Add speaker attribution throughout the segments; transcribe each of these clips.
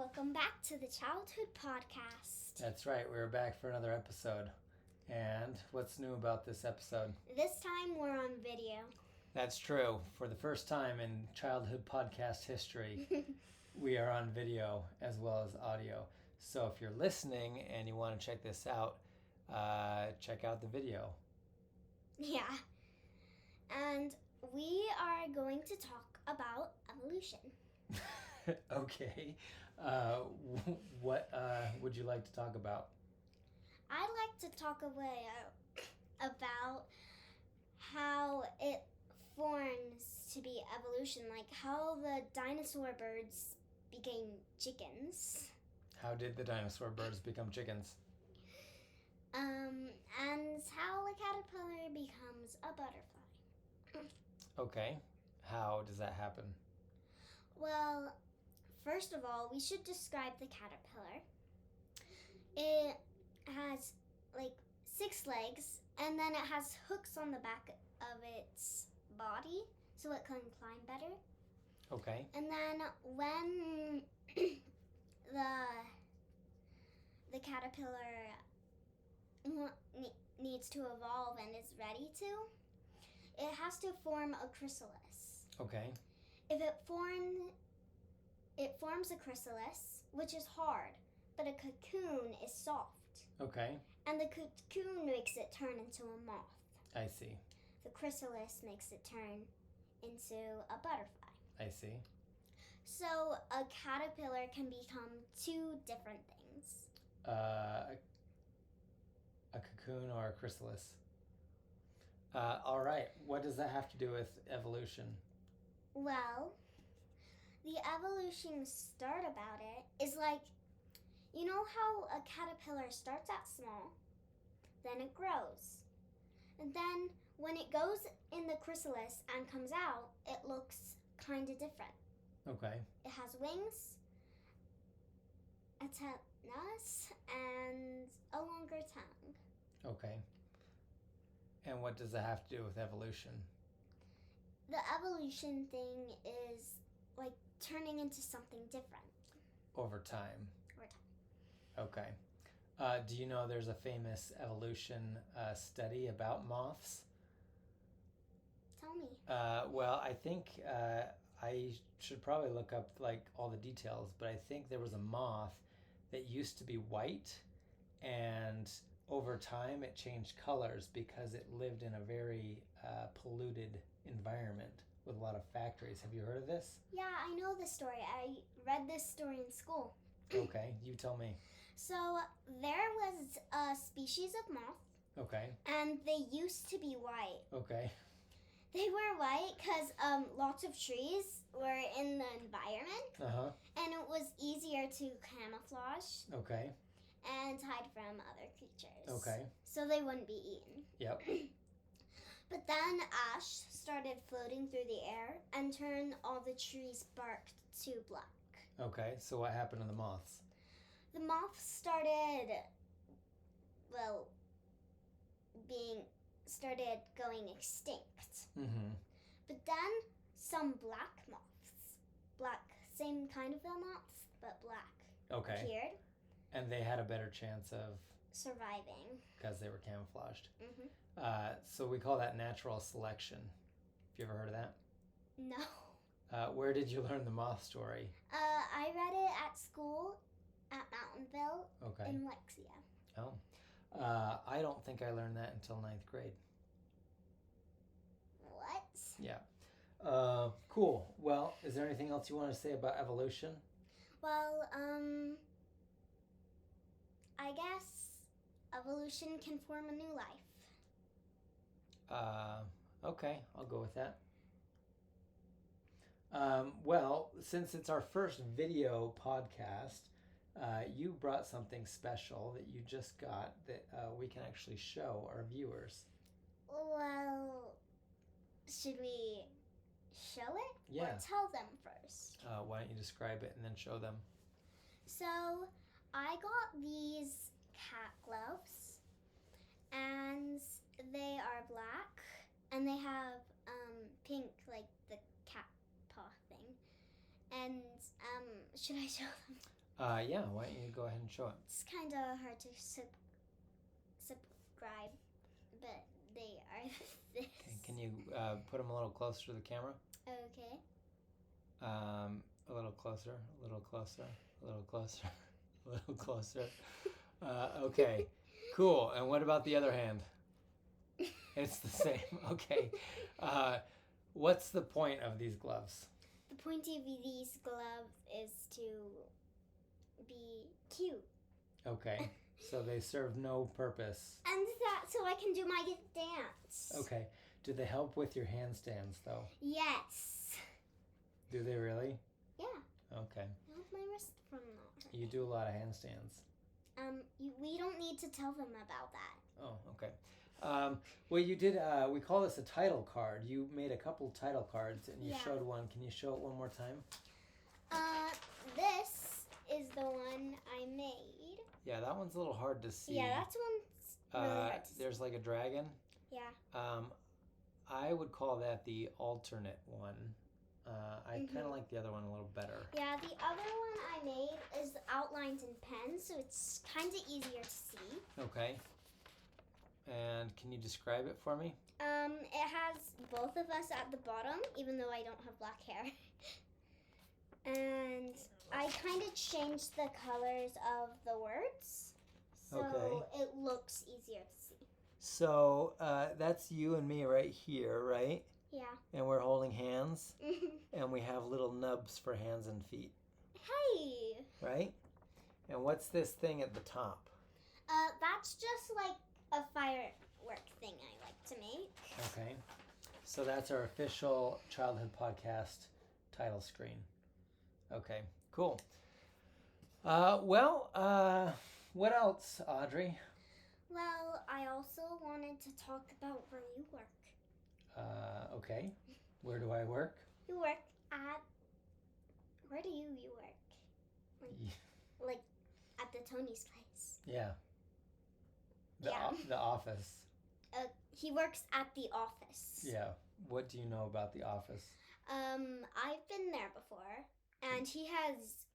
Speaker 1: Welcome back to the Childhood Podcast.
Speaker 2: That's right, we're back for another episode. And what's new about this episode?
Speaker 1: This time we're on video.
Speaker 2: That's true. For the first time in Childhood Podcast history, we are on video as well as audio. So if you're listening and you want to check this out, check out the video.
Speaker 1: Yeah. And we are going to talk about evolution.
Speaker 2: Okay. What would you like to talk about?
Speaker 1: I'd like to talk about how it forms to be evolution, like how the dinosaur birds became chickens.
Speaker 2: How did the dinosaur birds become chickens?
Speaker 1: And how a caterpillar becomes a butterfly.
Speaker 2: Okay. How does that happen?
Speaker 1: Well, first of all, we should describe the caterpillar. It has 6 legs, and then it has hooks on the back of its body so it can climb better.
Speaker 2: Okay.
Speaker 1: And then when the caterpillar needs to evolve and is ready to, it has to form a chrysalis.
Speaker 2: Okay.
Speaker 1: If it forms a chrysalis, which is hard, but a cocoon is soft.
Speaker 2: Okay.
Speaker 1: And the cocoon makes it turn into a moth.
Speaker 2: I see.
Speaker 1: The chrysalis makes it turn into a butterfly.
Speaker 2: I see.
Speaker 1: So a caterpillar can become 2 different things.
Speaker 2: A cocoon or a chrysalis. All right. What does that have to do with evolution?
Speaker 1: Well, the evolution start about it is you know how a caterpillar starts out small, then it grows. And then when it goes in the chrysalis and comes out, it looks kind of different.
Speaker 2: Okay.
Speaker 1: It has wings, antennas, and a longer tongue.
Speaker 2: Okay. And what does that have to do with evolution?
Speaker 1: The evolution thing is turning into something different.
Speaker 2: Over time.
Speaker 1: Over time.
Speaker 2: Okay. Do you know there's a famous evolution study about moths?
Speaker 1: Tell me.
Speaker 2: Well, I think I should probably look up all the details, but I think there was a moth that used to be white, and over time it changed colors because it lived in a very polluted environment with a lot of factories. Have you heard of this?
Speaker 1: Yeah, I know this story. I read this story in school.
Speaker 2: Okay, you tell me.
Speaker 1: So there was a species of moth.
Speaker 2: Okay.
Speaker 1: And they used to be white.
Speaker 2: Okay.
Speaker 1: They were white because lots of trees were in the environment.
Speaker 2: Uh-huh.
Speaker 1: And it was easier to camouflage.
Speaker 2: Okay.
Speaker 1: And hide from other creatures.
Speaker 2: Okay.
Speaker 1: So they wouldn't be eaten.
Speaker 2: Yep.
Speaker 1: But then ash started floating through the air and turned all the trees' bark to black.
Speaker 2: Okay, so what happened to the moths?
Speaker 1: The moths started going extinct.
Speaker 2: Mm-hmm.
Speaker 1: But then some black moths, same kind of moths, but black, appeared.
Speaker 2: And they had a better chance of
Speaker 1: surviving
Speaker 2: because they were camouflaged.
Speaker 1: Mm-hmm.
Speaker 2: So we call that natural selection. Have you ever heard of that?
Speaker 1: No.
Speaker 2: Where did you learn the moth story?
Speaker 1: I read it at school at Mountainville in Lexia.
Speaker 2: Oh. I don't think I learned that until 9th grade.
Speaker 1: What?
Speaker 2: Yeah. Cool. Well, is there anything else you want to say about evolution?
Speaker 1: Well, I guess evolution can form a new life.
Speaker 2: Okay, I'll go with that. Well, since it's our first video podcast, you brought something special that you just got that we can actually show our viewers.
Speaker 1: Well, should we show it?
Speaker 2: Yeah.
Speaker 1: Or tell them first?
Speaker 2: Why don't you describe it and then show them?
Speaker 1: So, I got these cat gloves, and they are black, and they have pink, like the cat paw thing. And should I show them?
Speaker 2: Yeah, why don't you go ahead and show it?
Speaker 1: It's kind of hard to subscribe, but they are this.
Speaker 2: Okay, can you put them a little closer to the camera?
Speaker 1: Okay.
Speaker 2: A little closer, a little closer, a little closer, a little closer. Okay, cool. And what about the other hand? It's the same. Okay. What's the point of these gloves?
Speaker 1: The point of these gloves is to be cute.
Speaker 2: Okay. So they serve no purpose.
Speaker 1: And that so I can do my dance.
Speaker 2: Okay. Do they help with your handstands though?
Speaker 1: Yes.
Speaker 2: Do they really?
Speaker 1: Yeah.
Speaker 2: Okay.
Speaker 1: I hope my wrist from not hurt.
Speaker 2: You do a lot of handstands.
Speaker 1: We don't need to tell them about that.
Speaker 2: Oh, okay. Well, you did. We call this a title card. You made a couple title cards, and you showed one. Can you show it one more time?
Speaker 1: This is the one I made.
Speaker 2: Yeah, that one's a little hard to see.
Speaker 1: Yeah, that's one's really hard to see.
Speaker 2: There's like a dragon.
Speaker 1: Yeah.
Speaker 2: I would call that the alternate one. I kind of like the other one a little better.
Speaker 1: Yeah, the other one I made is outlined in pen, so it's kind of easier to see.
Speaker 2: Okay. And can you describe it for me?
Speaker 1: It has both of us at the bottom, even though I don't have black hair. And I kind of changed the colors of the words, so it looks easier to see.
Speaker 2: So that's you and me right here, right?
Speaker 1: Yeah.
Speaker 2: And we're holding hands, and we have little nubs for hands and feet.
Speaker 1: Hey!
Speaker 2: Right? And what's this thing at the top?
Speaker 1: That's just like a firework thing I like to make.
Speaker 2: Okay. So that's our official childhood podcast title screen. Okay, cool. What else, Audrey?
Speaker 1: Well, I also wanted to talk about where you work.
Speaker 2: Okay. Where do I work?
Speaker 1: You work at... Where do you work? Like at the Tony's place.
Speaker 2: Yeah. The office.
Speaker 1: He works at the office.
Speaker 2: Yeah. What do you know about the office?
Speaker 1: I've been there before, and he has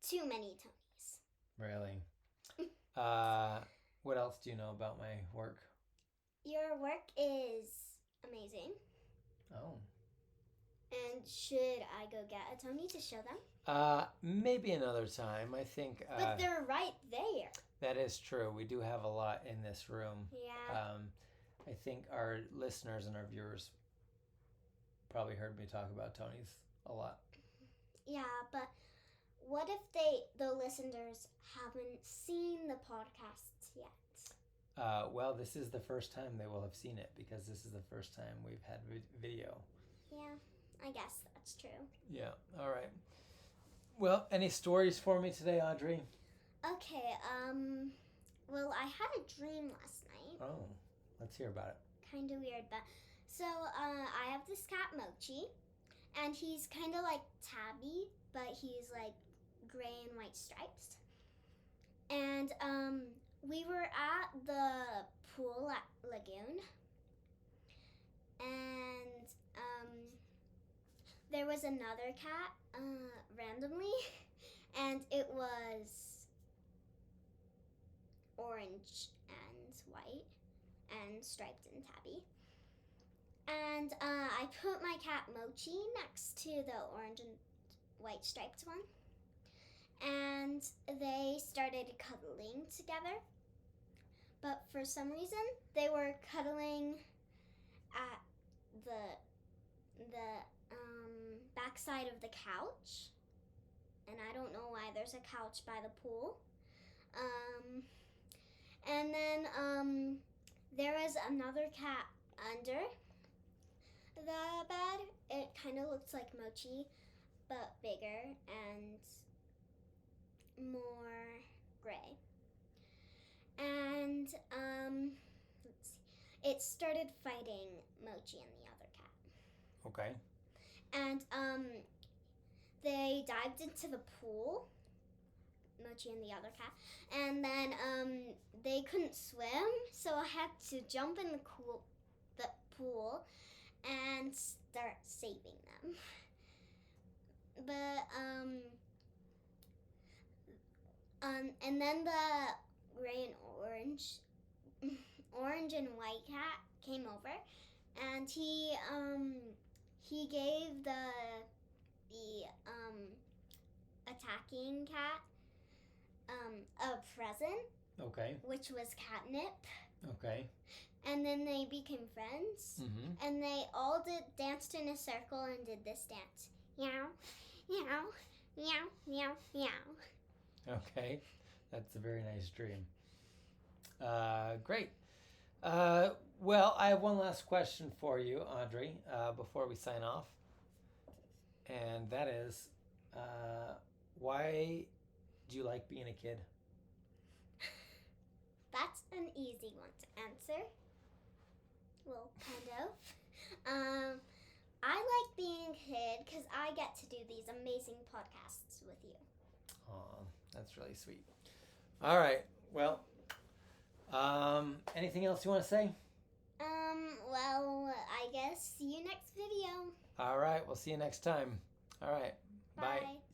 Speaker 1: too many Tonys.
Speaker 2: Really? What else do you know about my work?
Speaker 1: Your work is amazing.
Speaker 2: Oh.
Speaker 1: And should I go get a Tony to show them?
Speaker 2: Maybe another time. I think.
Speaker 1: But they're right there.
Speaker 2: That is true. We do have a lot in this room.
Speaker 1: Yeah.
Speaker 2: I think our listeners and our viewers probably heard me talk about Tony's a lot.
Speaker 1: Yeah, but what if the listeners haven't seen the podcast yet?
Speaker 2: Well, this is the first time they will have seen it because this is the first time we've had video.
Speaker 1: Yeah, I guess that's true.
Speaker 2: Yeah, all right. Well, any stories for me today, Audrey?
Speaker 1: Okay, well, I had a dream last night.
Speaker 2: Oh, let's hear about it.
Speaker 1: Kind of weird, but... So, I have this cat, Mochi, and he's kind of like Tabby, but he's like gray and white stripes. And, we were at the pool at Lagoon, and, there was another cat, randomly, and it was orange and white and striped and tabby. And I put my cat Mochi next to the orange and white striped one, and they started cuddling together. But for some reason, they were cuddling at the backside of the couch, and I don't know why there's a couch by the pool. And then there was another cat under the bed. It kind of looks like Mochi, but bigger and more gray. And let's see. It started fighting Mochi and the other cat.
Speaker 2: Okay.
Speaker 1: And they dived into the pool, Mochi and the other cat, and then they couldn't swim, so I had to jump in the pool and start saving them. But And then the gray and orange and white cat came over, and he gave the attacking cat a present,
Speaker 2: Okay.
Speaker 1: which was catnip.
Speaker 2: Okay.
Speaker 1: And then they became friends,
Speaker 2: Mm-hmm.
Speaker 1: and they all danced in a circle and did this dance. Meow, meow, meow, meow, meow.
Speaker 2: Okay. That's a very nice dream. Great. Well, I have one last question for you, Audrey, before we sign off. And that is, why do you like being a kid?
Speaker 1: That's an easy one to answer. Well, kind of. I like being a kid because I get to do these amazing podcasts with you.
Speaker 2: Aw, that's really sweet. All right. Well, anything else you want to say?
Speaker 1: Well, I guess see you next video.
Speaker 2: All right. We'll see you next time. All right. Bye.
Speaker 1: Bye.